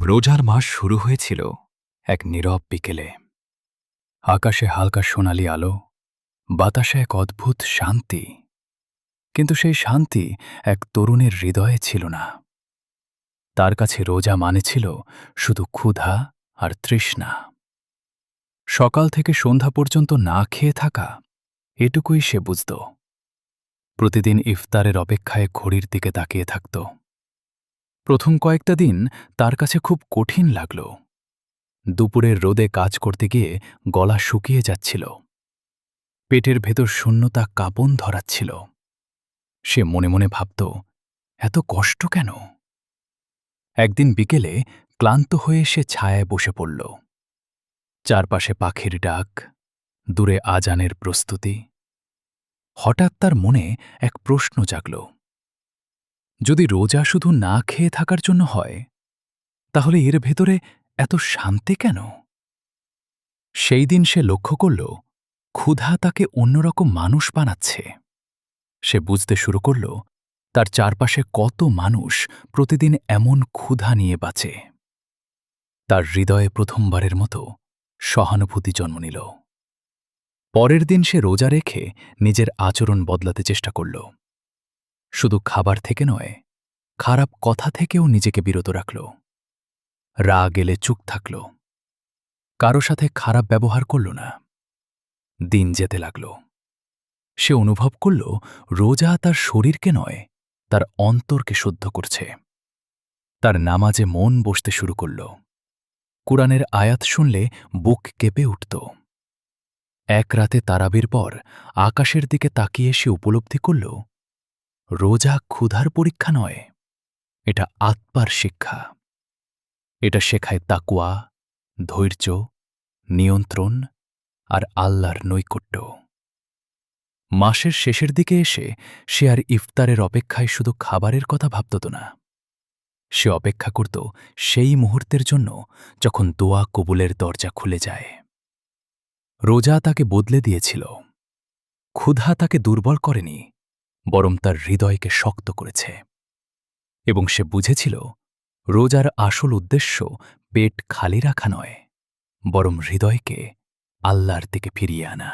রোজার মাস শুরু হয়েছিল এক নীরব বিকেলে। আকাশে হালকা সোনালি আলো, বাতাসে এক অদ্ভুত শান্তি। কিন্তু সেই শান্তি এক তরুণের হৃদয়ে ছিল না। তার কাছে রোজা মানে ছিল শুধু ক্ষুধা আর তৃষ্ণা। সকাল থেকে সন্ধ্যা পর্যন্ত না খেয়ে থাকা, এটুকুই সে বুঝত। প্রতিদিন ইফতারের অপেক্ষায় ঘড়ির দিকে তাকিয়ে থাকত। প্রথম কয়েকটা দিন তার কাছে খুব কঠিন লাগল। দুপুরের রোদে কাজ করতে গিয়ে গলা শুকিয়ে যাচ্ছিল, পেটের ভেতর শূন্যতা কাঁপন ধরাচ্ছিল। সে মনে মনে ভাবত, এত কষ্ট কেন? একদিন বিকেলে ক্লান্ত হয়ে সে ছায়ায় বসে পড়ল। চারপাশে পাখির ডাক, দূরে আজানের প্রস্তুতি। হঠাৎ তার মনে এক প্রশ্ন জাগল, যদি রোজা শুধু না খেয়ে থাকার জন্য হয়, তাহলে এর ভেতরে এত শান্তি কেন? সেই দিন সে লক্ষ্য করল, ক্ষুধা তাকে অন্যরকম মানুষ বানাচ্ছে। সে বুঝতে শুরু করল, তার চারপাশে কত মানুষ প্রতিদিন এমন ক্ষুধা নিয়ে বাঁচে। তার হৃদয়ে প্রথমবারের মতো সহানুভূতি জন্ম নিল। পরের দিন সে রোজা রেখে নিজের আচরণ বদলাতে চেষ্টা করল। শুধু খাবার থেকে নয়, খারাপ কথা থেকেও নিজেকে বিরত রাখল। রাগ এলে চুপ থাকল, কারো সাথে খারাপ ব্যবহার করল না। দিন যেতে লাগল। সে অনুভব করল, রোজা তার শরীরকে নয়, তার অন্তরকে শুদ্ধ করছে। তার নামাজে মন বসতে শুরু করল। কুরআনের আয়াত শুনলে বুক কেঁপে উঠত। এক রাতে তারাবির পর আকাশের দিকে তাকিয়ে সে উপলব্ধি করল, রোজা ক্ষুধার পরীক্ষা নয়, এটা আত্মার শিক্ষা। এটা শেখায় তাকওয়া, ধৈর্য, নিয়ন্ত্রণ আর আল্লাহর নৈকট্য। মাসের শেষের দিকে এসে সে আর ইফতারের অপেক্ষায় শুধু খাবারের কথা ভাবত না। সে অপেক্ষা করত সেই মুহূর্তের জন্য যখন দোয়া কবুলের দরজা খুলে যায়। রোজা তাকে বদলে দিয়েছিল। ক্ষুধা তাকে দুর্বল করেনি, বরং তার হৃদয়কে শক্ত করেছে। এবং সে বুঝেছিল, রোজার আসল উদ্দেশ্য পেট খালি রাখা নয়, বরং হৃদয়কে আল্লাহর দিকে ফিরিয়ে আনা।